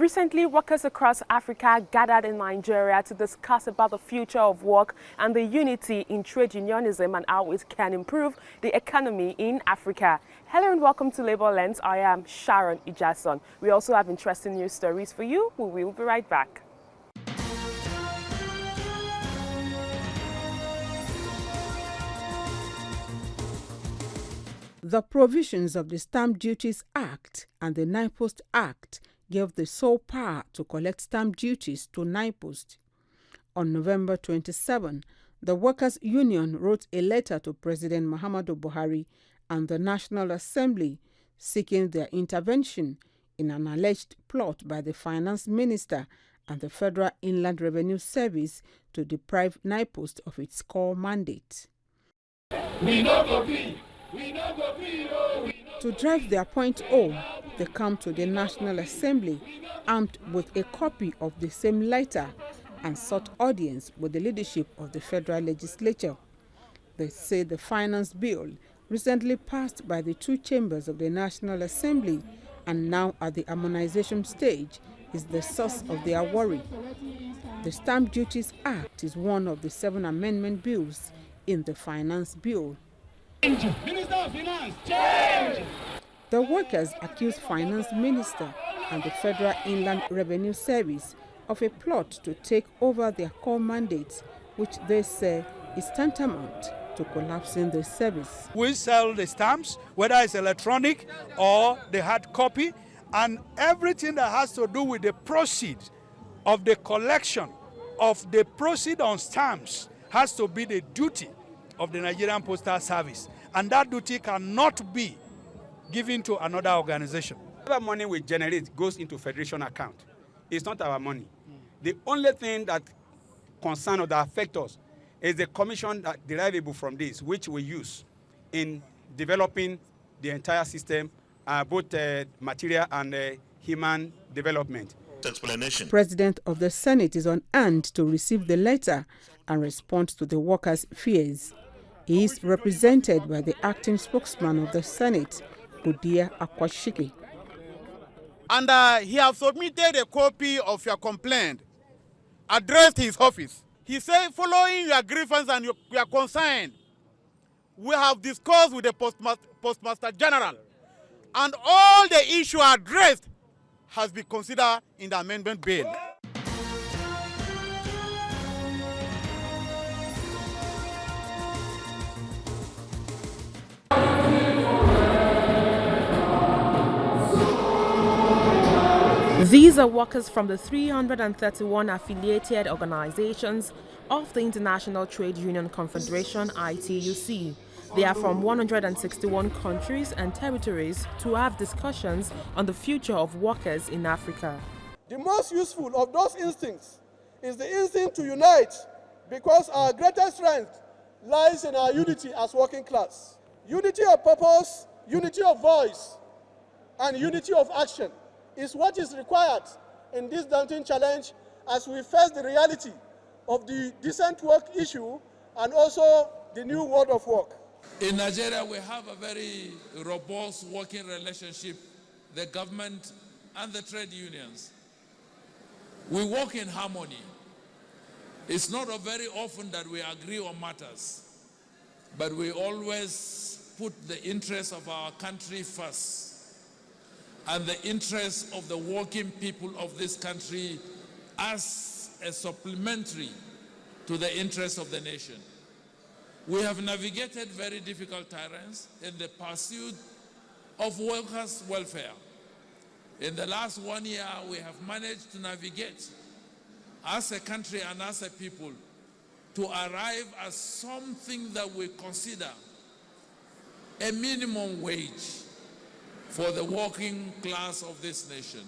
Recently, workers across Africa gathered in Nigeria to discuss about the future of work and the unity in trade unionism and how it can improve the economy in Africa. Hello and welcome to Labour Lens. I am Sharon Ijason. We also have interesting news stories for you. We will be right back. The provisions of the Stamp Duties Act and the NIPOST Act gave the sole power to collect stamp duties to NIPOST. On November 27, the Workers' Union wrote a letter to President Muhammadu Buhari and the National Assembly seeking their intervention in an alleged plot by the Finance Minister and the Federal Inland Revenue Service to deprive NIPOST of its core mandate. To drive their point home, they come to the National Assembly armed with a copy of the same letter and sought audience with the leadership of the federal legislature. They say the finance bill, recently passed by the two chambers of the National Assembly and now at the harmonization stage, is the source of their worry. The Stamp Duties Act is one of the 7 amendment bills in the finance bill. Minister of Finance, change! The workers accuse Finance Minister and the Federal Inland Revenue Service of a plot to take over their core mandates, which they say is tantamount to collapsing the service. We sell the stamps, whether it's electronic or the hard copy, and everything that has to do with the proceeds of the collection of the proceeds on stamps has to be the duty of the Nigerian Postal Service, and that duty cannot be given to another organization. Whatever money we generate goes into federation account. It's not our money. The only thing that concerns or that affects us is the commission that derivable from this, which we use in developing the entire system, both material and human development. Explanation. President of the Senate is on hand to receive the letter and respond to the workers' fears. He is represented by the acting spokesman of the Senate, Budia Akwashiki. And he has submitted a copy of your complaint addressed to his office. He said, following your grievance and your concern, we have discussed with the Postmaster General, and all the issue addressed has been considered in the amendment bill. These are workers from the 331 affiliated organizations of the International Trade Union Confederation, ITUC. They are from 161 countries and territories to have discussions on the future of workers in Africa. The most useful of those instincts is the instinct to unite, because our greatest strength lies in our unity as working class. Unity of purpose, unity of voice, and unity of action is what is required in this daunting challenge as we face the reality of the decent work issue and also the new world of work. In Nigeria, we have a very robust working relationship, the government and the trade unions. We work in harmony. It's not very often that we agree on matters, but we always put the interests of our country first, and the interests of the working people of this country as a supplementary to the interests of the nation. We have navigated very difficult terrains in the pursuit of workers' welfare. In the last 1 year, we have managed to navigate as a country and as a people to arrive at something that we consider a minimum wage for the working class of this nation.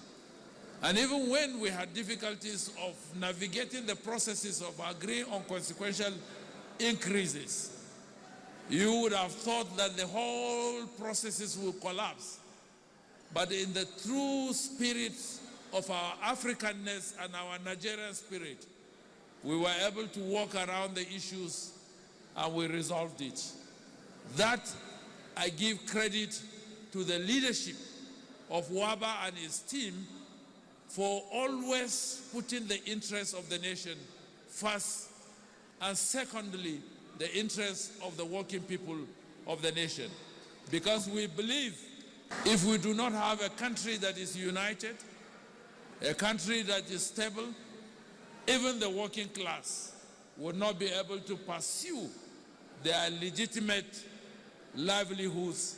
And even when we had difficulties of navigating the processes of agreeing on consequential increases, you would have thought that the whole processes will collapse. But in the true spirit of our Africanness and our Nigerian spirit, we were able to walk around the issues and we resolved it. That I give credit to the leadership of Wabba and his team for always putting the interests of the nation first, and secondly, the interests of the working people of the nation. Because we believe if we do not have a country that is united, a country that is stable, even the working class will not be able to pursue their legitimate livelihoods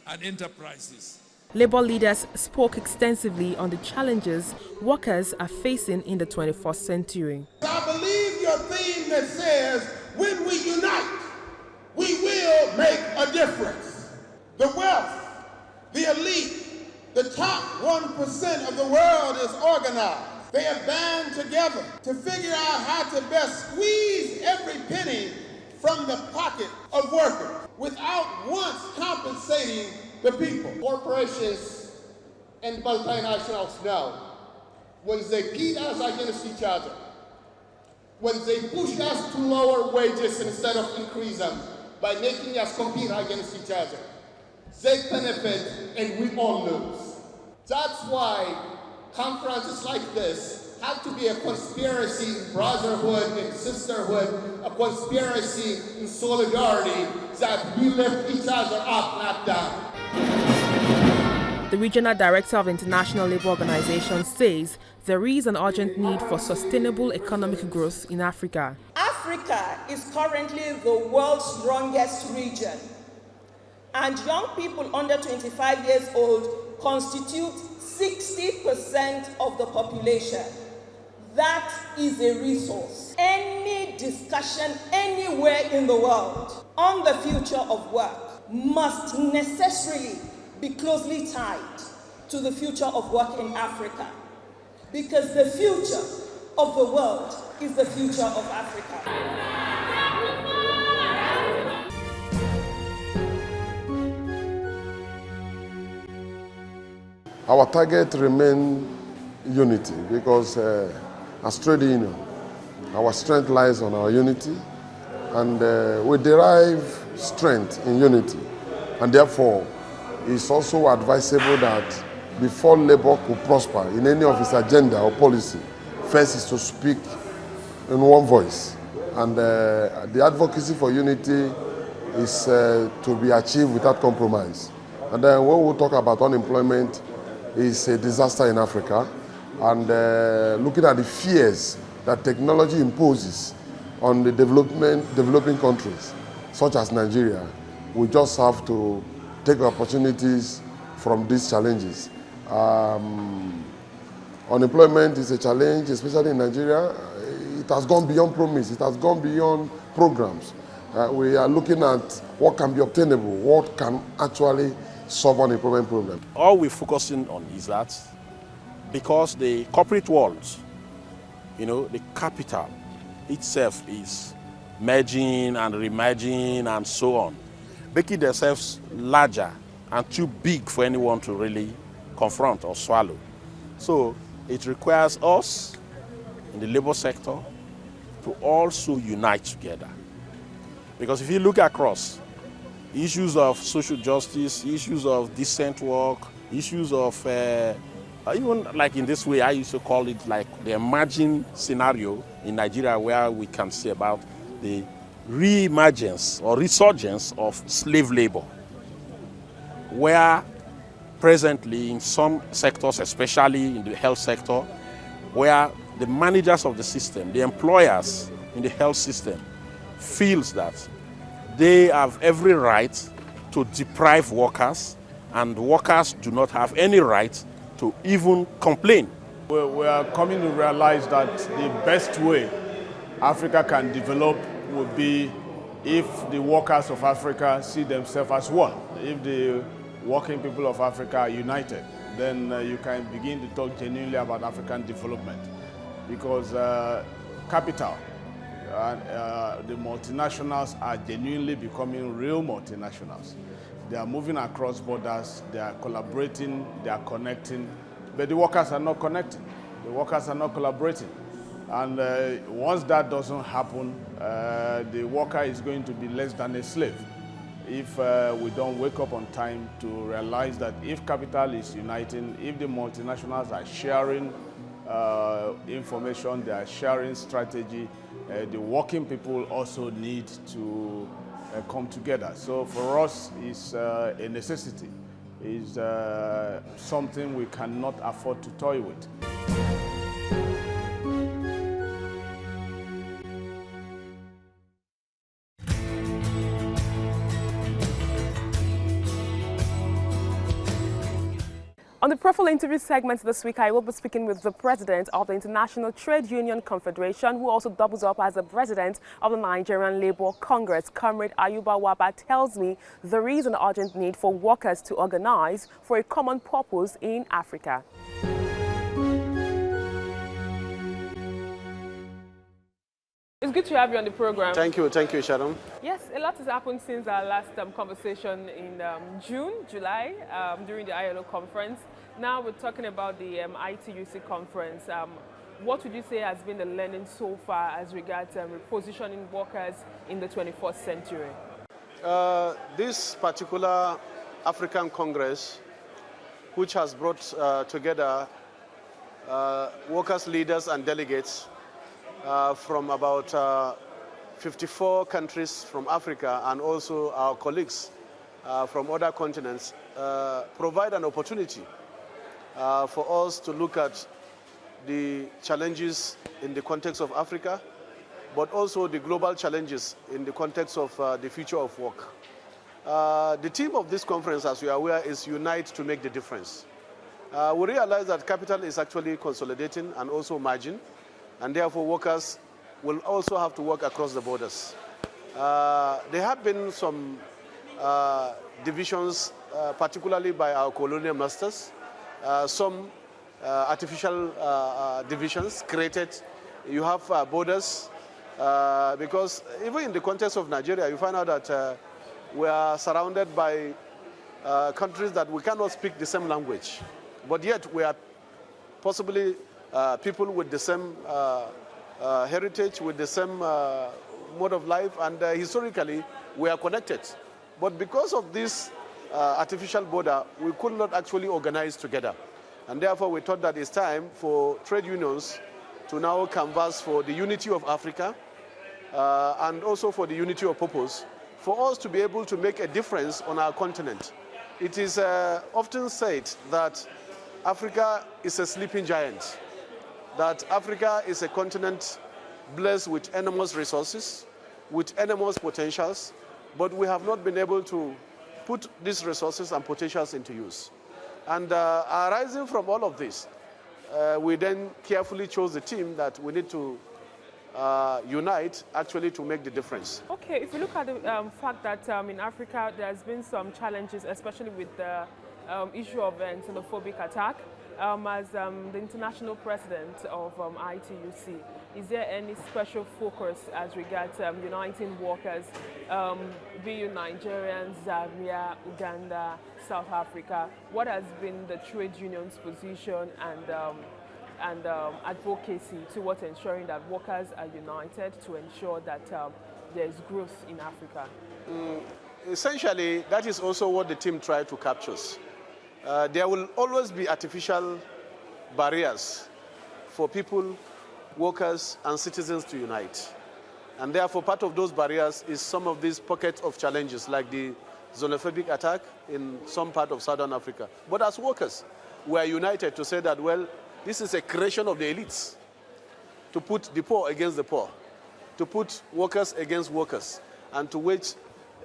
and enterprises. Labour leaders spoke extensively on the challenges workers are facing in the 21st century. I believe your theme that says, when we unite, we will make a difference. The wealth, the elite, the top 1% of the world is organized. They have band together to figure out how to best squeeze every penny from the pocket of workers without once compensating the people. Corporations and multinationals know when they pit us against each other, when they push us to lower wages instead of increase them by making us compete against each other, they benefit and we all lose. That's why conferences like this have to be a conspiracy in brotherhood and sisterhood, a conspiracy in solidarity that we lift each other up, not down. The Regional Director of International Labour Organization says there is an urgent need for sustainable economic growth in Africa. Africa is currently the world's strongest region, and young people under 25 years old constitute 60% of the population. That is a resource. Any discussion anywhere in the world on the future of work must necessarily be closely tied to the future of work in Africa, because the future of the world is the future of Africa. Our target remains unity, because as trade union, our strength lies on our unity, and we derive strength in unity, and therefore it's also advisable that before labor could prosper in any of its agenda or policy, first is to speak in one voice, and the advocacy for unity is to be achieved without compromise. And then when we talk about unemployment, is a disaster in Africa, and looking at the fears that technology imposes on the developing countries, such as Nigeria, we just have to take opportunities from these challenges. Unemployment is a challenge, especially in Nigeria. It has gone beyond promise, it has gone beyond programs. We are looking at what can be obtainable, what can actually solve unemployment problem. All we're focusing on is that because the corporate world, the capital itself is merging and remerging and so on, making themselves larger and too big for anyone to really confront or swallow. So it requires us in the labor sector to also unite together. Because if you look across, issues of social justice, issues of decent work, issues of, even like in this way, I used to call it like the emerging scenario in Nigeria, where we can see about the re-emergence or resurgence of slave labor, where presently in some sectors, especially in the health sector, where the managers of the system, the employers in the health system, feels that they have every right to deprive workers, and workers do not have any right to even complain. We are coming to realize that the best way Africa can develop would be if the workers of Africa see themselves as one. If the working people of Africa are united, then you can begin to talk genuinely about African development. Because capital, the multinationals are genuinely becoming real multinationals. They are moving across borders, they are collaborating, they are connecting, but the workers are not connecting. The workers are not collaborating. And once that doesn't happen, the worker is going to be less than a slave. if we don't wake up on time to realize that if capital is uniting, if the multinationals are sharing information, they are sharing strategy, the working people also need to come together. So for us, it's a necessity. It's something we cannot afford to toy with. On the profile interview segment this week, I will be speaking with the president of the International Trade Union Confederation, who also doubles up as the president of the Nigerian Labour Congress. Comrade Ayuba Wabba tells me there is an urgent need for workers to organize for a common purpose in Africa. It's good to have you on the program. Thank you, Sharon. Yes, a lot has happened since our last conversation in July, during the ILO conference. Now we're talking about the ITUC conference. What would you say has been the learning so far as regards repositioning workers in the 21st century? This particular African Congress, which has brought together workers, leaders and delegates from about 54 countries from Africa, and also our colleagues from other continents, provide an opportunity for us to look at the challenges in the context of Africa, but also the global challenges in the context of the future of work. The theme of this conference, as you are aware, is Unite to Make the Difference. We realize that capital is actually consolidating and also merging, and therefore workers will also have to work across the borders. There have been some divisions, particularly by our colonial masters, some artificial divisions created. You have borders, because even in the context of Nigeria, you find out that we are surrounded by countries that we cannot speak the same language, but yet we are possibly people with the same heritage, with the same mode of life, and historically we are connected. But because of this artificial border, we could not actually organize together. And therefore we thought that it's time for trade unions to now canvass for the unity of Africa and also for the unity of purpose, for us to be able to make a difference on our continent. It is often said that Africa is a sleeping giant, that Africa is a continent blessed with enormous resources, with enormous potentials, but we have not been able to put these resources and potentials into use. And arising from all of this, we then carefully chose the team that we need to unite actually to make the difference. Okay, if you look at the fact that in Africa there's been some challenges, especially with the issue of xenophobic attack, as the international president of ITUC, is there any special focus as regards uniting workers, be you Nigerians, Zambia, Uganda, South Africa? What has been the trade union's position and advocacy towards ensuring that workers are united to ensure that there is growth in Africa? Essentially, that is also what the team tried to capture. There will always be artificial barriers for people, workers and citizens to unite. And therefore part of those barriers is some of these pockets of challenges, like the xenophobic attack in some part of Southern Africa. But as workers, we are united to say that, well, this is a creation of the elites, to put the poor against the poor, to put workers against workers, and to wage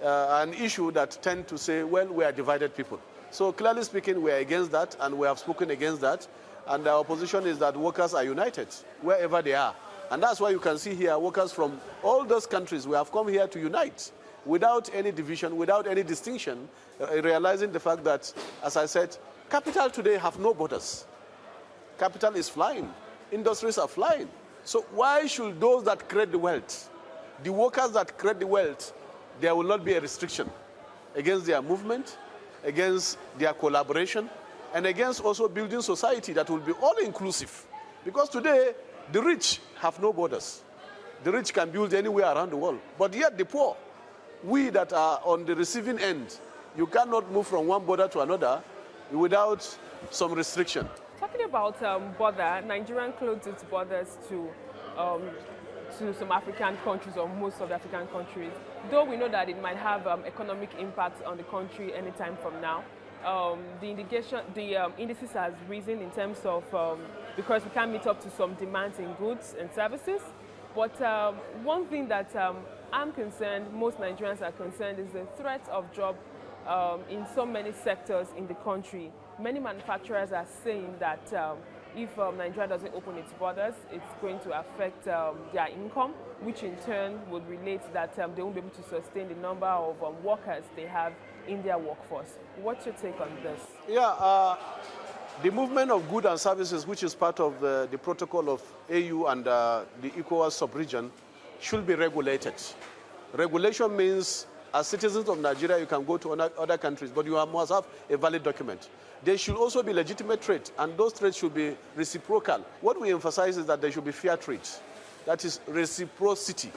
an issue that tend to say, well, we are divided people. So clearly speaking, we are against that, and we have spoken against that. And our position is that workers are united wherever they are. And that's why you can see here workers from all those countries. We have come here to unite without any division, without any distinction, realizing the fact that, as I said, capital today have no borders. Capital is flying. Industries are flying. So why should those that create the wealth, the workers that create the wealth, there will not be a restriction against their movement, against their collaboration, and against also building society that will be all-inclusive. Because today, the rich have no borders. The rich can build anywhere around the world, but yet the poor we that are on the receiving end, you cannot move from one border to another without some restriction. Talking about border, Nigerian closed its borders to some African countries, or most of the African countries. Though we know that it might have economic impact on the country anytime from now. The indices has risen in terms of, because we can't meet up to some demands in goods and services. But one thing that I'm concerned, most Nigerians are concerned, is the threat of job in so many sectors in the country. Many manufacturers are saying that if Nigeria doesn't open its borders, it's going to affect their income, which in turn would relate that they won't be able to sustain the number of workers they have in their workforce. What's your take on this? Yeah, the movement of goods and services, which is part of the protocol of AU and the ECOWAS sub-region, should be regulated. Regulation means, as citizens of Nigeria, you can go to other countries, but you must have a valid document. There should also be legitimate trade, and those trades should be reciprocal. What we emphasize is that there should be fair trade. That is reciprocity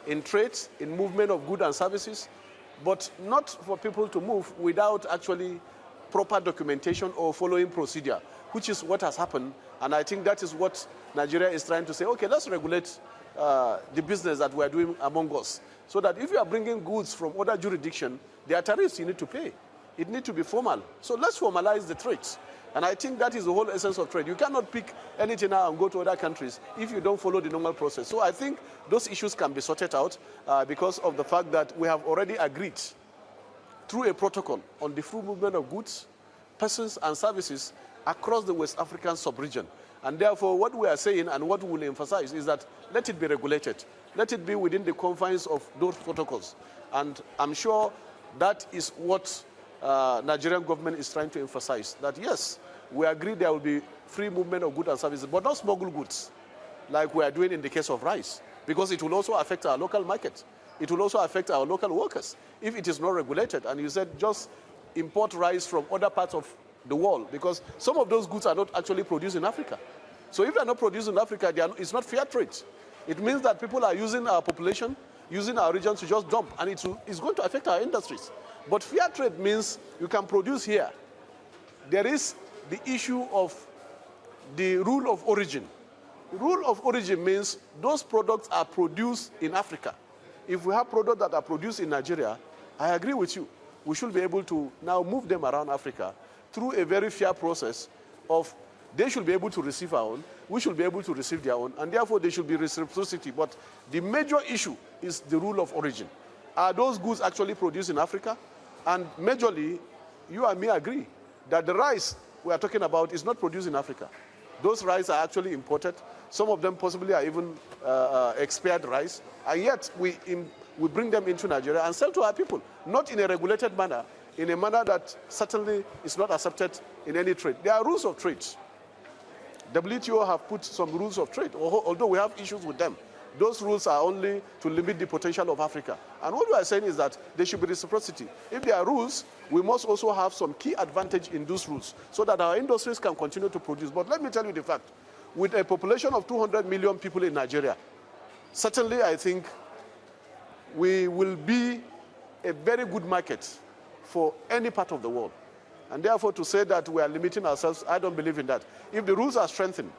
in trade, in movement of goods and services, but not for people to move without actually proper documentation or following procedure, which is what has happened. And I think that is what Nigeria is trying to say, okay, let's regulate the business that we are doing among us, so that if you are bringing goods from other jurisdiction, there are tariffs you need to pay. It needs to be formal. So let's formalize the trades. And I think that is the whole essence of trade. You cannot pick anything now and go to other countries if you don't follow the normal process. So I think those issues can be sorted out because of the fact that we have already agreed through a protocol on the free movement of goods, persons and services across the West African sub-region. And therefore, what we are saying and what we will emphasize is that let it be regulated. Let it be within the confines of those protocols. And I'm sure that is what Nigerian government is trying to emphasize, that yes, we agree there will be free movement of goods and services, but not smuggled goods, like we are doing in the case of rice, because it will also affect our local market. It will also affect our local workers if it is not regulated. And you said just import rice from other parts of the world, because some of those goods are not actually produced in Africa. So if they are not produced in Africa, it's not fair trade. It means that people are using our population, using our region to just dump, and it's going to affect our industries. But fair trade means you can produce here. There is the issue of the rule of origin. Rule of origin means those products are produced in Africa. If we have products that are produced in Nigeria, I agree with you. We should be able to now move them around Africa through a very fair process of they should be able to receive our own, we should be able to receive their own, and therefore there should be reciprocity. But the major issue is the rule of origin. Are those goods actually produced in Africa? And majorly, you and me agree that the rice we are talking about is not produced in Africa. Those rice are actually imported. Some of them possibly are even expired rice. And yet we bring them into Nigeria and sell to our people, not in a regulated manner, in a manner that certainly is not accepted in any trade. There are rules of trade. WTO have put some rules of trade, although we have issues with them. Those rules are only to limit the potential of Africa. And what we are saying is that there should be reciprocity. If there are rules, we must also have some key advantage in those rules so that our industries can continue to produce. But let me tell you the fact. With a population of 200 million people in Nigeria, certainly I think we will be a very good market for any part of the world. And therefore, to say that we are limiting ourselves, I don't believe in that. If the rules are strengthened,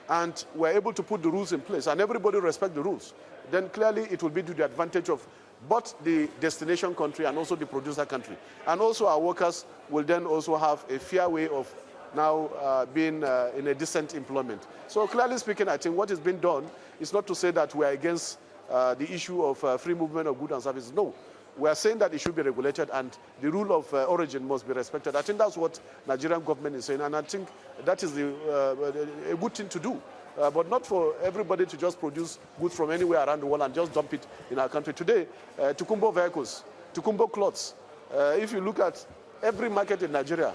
and we're able to put the rules in place and everybody respect the rules, then clearly it will be to the advantage of both the destination country and also the producer country. And also our workers will then also have a fair way of now being in a decent employment. So clearly speaking, I think what is being done is not to say that we are against the issue of free movement of goods and services. No. We are saying that it should be regulated and the rule of origin must be respected. I think that's what Nigerian government is saying, and I think that is a good thing to do. But not for everybody to just produce goods from anywhere around the world and just dump it in our country. Today, Tukumbo vehicles, Tukumbo clothes, if you look at every market in Nigeria,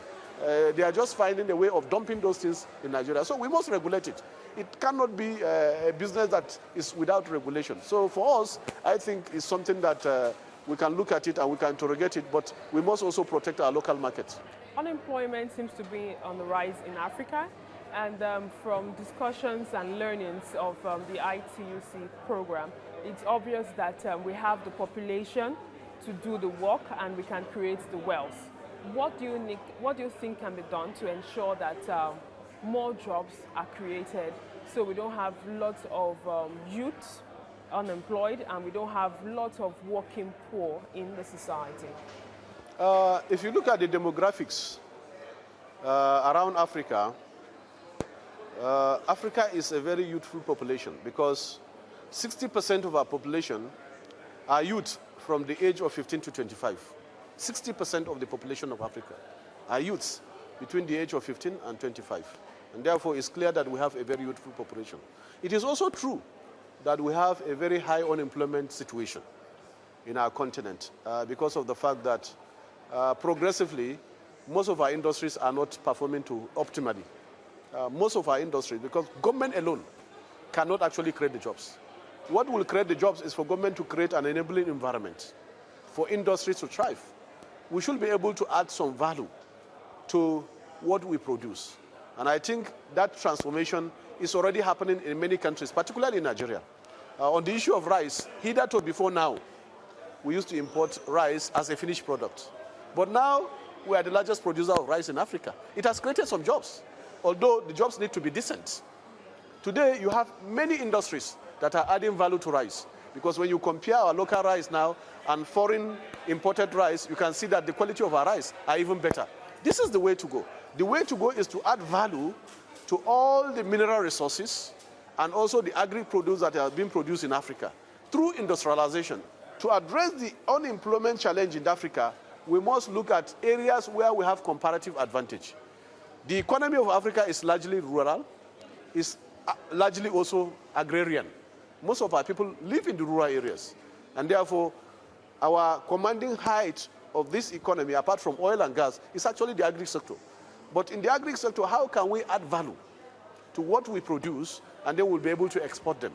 they are just finding a way of dumping those things in Nigeria. So we must regulate it. It cannot be a business that is without regulation. So for us, I think it's something that we can look at it and we can interrogate it, but we must also protect our local markets. Unemployment seems to be on the rise in Africa, and from discussions and learnings of the ITUC program, it's obvious that we have the population to do the work and we can create the wealth. What do you think can be done to ensure that more jobs are created so we don't have lots of youth unemployed and we don't have lots of working poor in the society? If you look at the demographics around Africa, Africa is a very youthful population because 60% of our population are youth from the age of 15 to 25. 60% of the population of Africa are youths between the age of 15 and 25. And therefore, it's clear that we have a very youthful population. It is also true that we have a very high unemployment situation in our continent because of the fact that progressively, most of our industries are not performing optimally. Most of our industries, because government alone cannot actually create the jobs. What will create the jobs is for government to create an enabling environment for industries to thrive. We should be able to add some value to what we produce. And I think that transformation is already happening in many countries, particularly in Nigeria. On the issue of rice, hitherto before now, we used to import rice as a finished product. But now, we are the largest producer of rice in Africa. It has created some jobs, although the jobs need to be decent. Today, you have many industries that are adding value to rice. Because when you compare our local rice now and foreign imported rice, you can see that the quality of our rice are even better. This is the way to go. The way to go is to add value to all the mineral resources and also the agri-produce that are being produced in Africa through industrialization. To address the unemployment challenge in Africa, we must look at areas where we have comparative advantage. The economy of Africa is largely rural, is largely also agrarian. Most of our people live in the rural areas. And therefore, our commanding height of this economy, apart from oil and gas, is actually the agri-sector. But in the agri-sector, how can we add value to what we produce and then we'll be able to export them?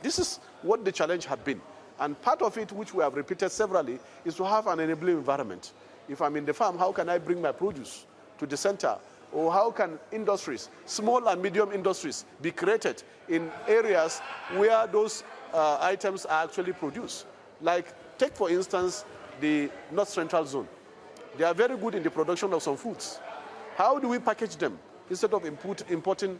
This is what the challenge has been. And part of it, which we have repeated severally, is to have an enabling environment. If I'm in the farm, how can I bring my produce to the center? Or how can industries, small and medium industries, be created in areas where those items are actually produced? Like, take for instance, the North Central Zone. They are very good in the production of some foods. How do we package them instead of importing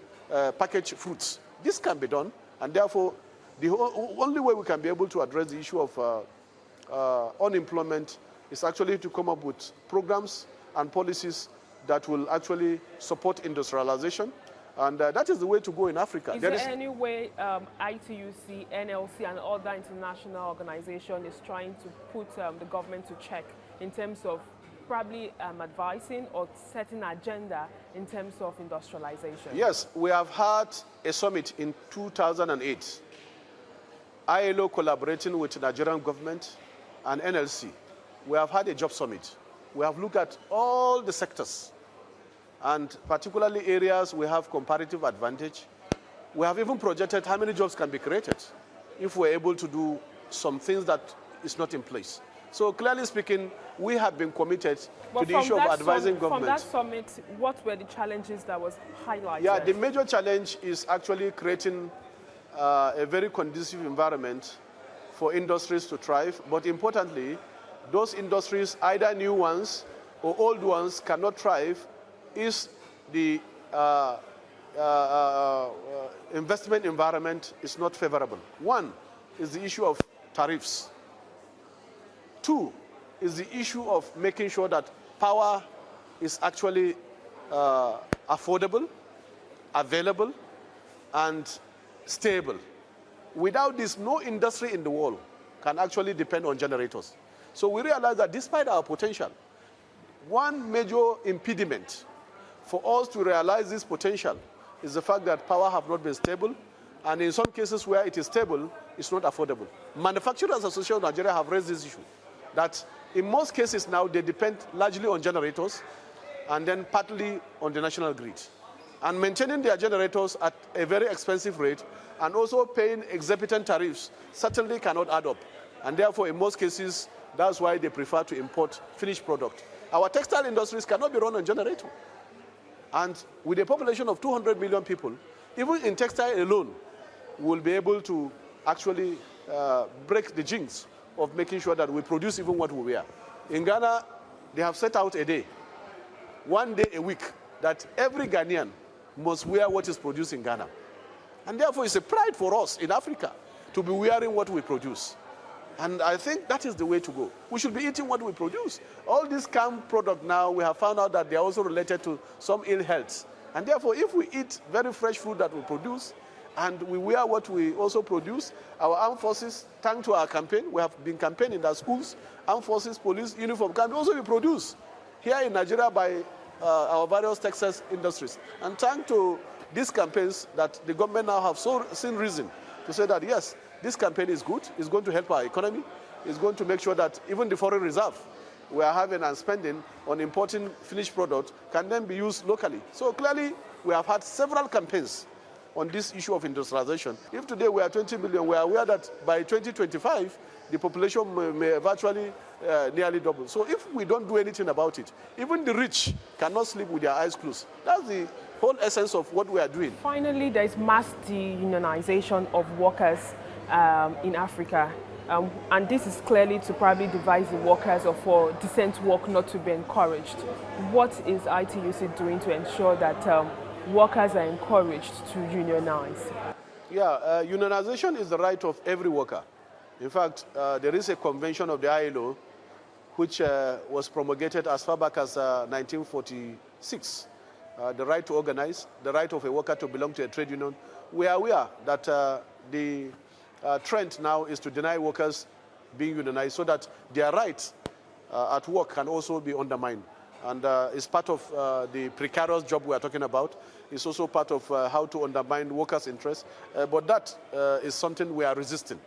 packaged fruits? This can be done, and therefore, the only way we can be able to address the issue of unemployment is actually to come up with programs and policies that will actually support industrialization. And that is the way to go in Africa. Is there any way ITUC, NLC, and other international organizations is trying to put the government to check in terms of probably advising or setting agenda in terms of industrialization? Yes, we have had a summit in 2008. ILO collaborating with the Nigerian government and NLC. We have had a job summit. We have looked at all the sectors, and particularly areas we have comparative advantage. We have even projected how many jobs can be created if we're able to do some things that is not in place. So clearly speaking, we have been committed to the issue of advising government. From that summit, what were the challenges that was highlighted? Yeah, the major challenge is actually creating a very conducive environment for industries to thrive. But importantly, those industries, either new ones or old ones, cannot thrive if the investment environment is not favorable. One is the issue of tariffs. Two is the issue of making sure that power is actually affordable, available, and stable. Without this, no industry in the world can actually depend on generators. So we realize that despite our potential, one major impediment for us to realize this potential is the fact that power have not been stable, and in some cases where it is stable, it's not affordable. Manufacturers Association of Nigeria have raised this issue, that in most cases now they depend largely on generators and then partly on the national grid. And maintaining their generators at a very expensive rate and also paying exorbitant tariffs certainly cannot add up. And therefore, in most cases, that's why they prefer to import finished product. Our textile industries cannot be run on generator. And with a population of 200 million people, even in textile alone, we'll be able to actually break the jinx of making sure that we produce even what we wear. In Ghana, they have set out a day, 1 day a week, that every Ghanaian must wear what is produced in Ghana. And therefore, it's a pride for us in Africa to be wearing what we produce. And I think that is the way to go. We should be eating what we produce. All these canned products now, we have found out that they are also related to some ill health. And therefore, if we eat very fresh food that we produce, and we wear what we also produce, our armed forces, thanks to our campaign, we have been campaigning that schools, armed forces, police, uniform can also be produced here in Nigeria by our various Texas industries. And thanks to these campaigns that the government now have seen reason to say that, yes, this campaign is good, it's going to help our economy, it's going to make sure that even the foreign reserve we are having and spending on importing finished products can then be used locally. So clearly, we have had several campaigns on this issue of industrialization. If today we are 20 million, we are aware that by 2025, the population may virtually nearly double. So if we don't do anything about it, even the rich cannot sleep with their eyes closed. That's the whole essence of what we are doing. Finally, there is mass de-unionization of workers in Africa. And this is clearly to probably devise the workers or for decent work not to be encouraged. What is ITUC doing to ensure that workers are encouraged to unionize? Yeah, unionization is the right of every worker. In fact, there is a convention of the ILO which was promulgated as far back as 1946. The right to organize, the right of a worker to belong to a trade union. We are aware that the trend now is to deny workers being unionized so that their rights at work can also be undermined. And it's part of the precarious job we are talking about. It's also part of how to undermine workers' interests. But that is something we are resisting.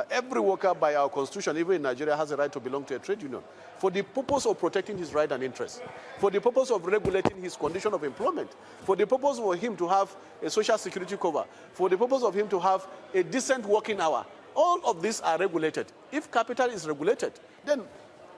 Every worker by our constitution, even in Nigeria, has a right to belong to a trade union for the purpose of protecting his right and interest, for the purpose of regulating his condition of employment, for the purpose for him to have a social security cover, for the purpose of him to have a decent working hour. All of these are regulated. If capital is regulated, then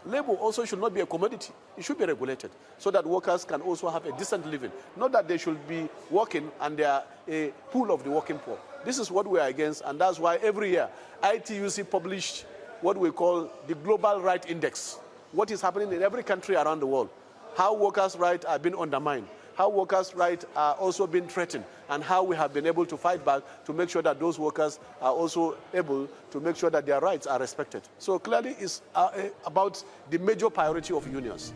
labor also should not be a commodity. It should be regulated so that workers can also have a decent living. Not that they should be working and they are a pool of the working poor. This is what we are against, and that's why every year ITUC published what we call the Global Right Index. What is happening in every country around the world. How workers' rights are being undermined. How workers' rights are also being threatened, and how we have been able to fight back to make sure that those workers are also able to make sure that their rights are respected. So clearly it's about the major priority of unions.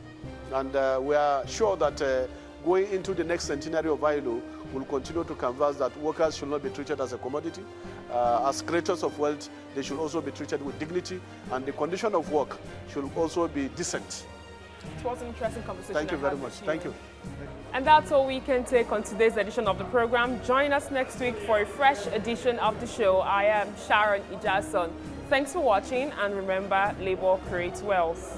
And we are sure that going into the next centenary of ILO, we'll continue to canvass that workers should not be treated as a commodity. As creators of wealth, they should also be treated with dignity, and the condition of work should also be decent. It was an interesting conversation. Thank you very much. Thank you. And that's all we can take on today's edition of the program. Join us next week for a fresh edition of the show. I am Sharon Ijason. Thanks for watching, and remember, labor creates wealth.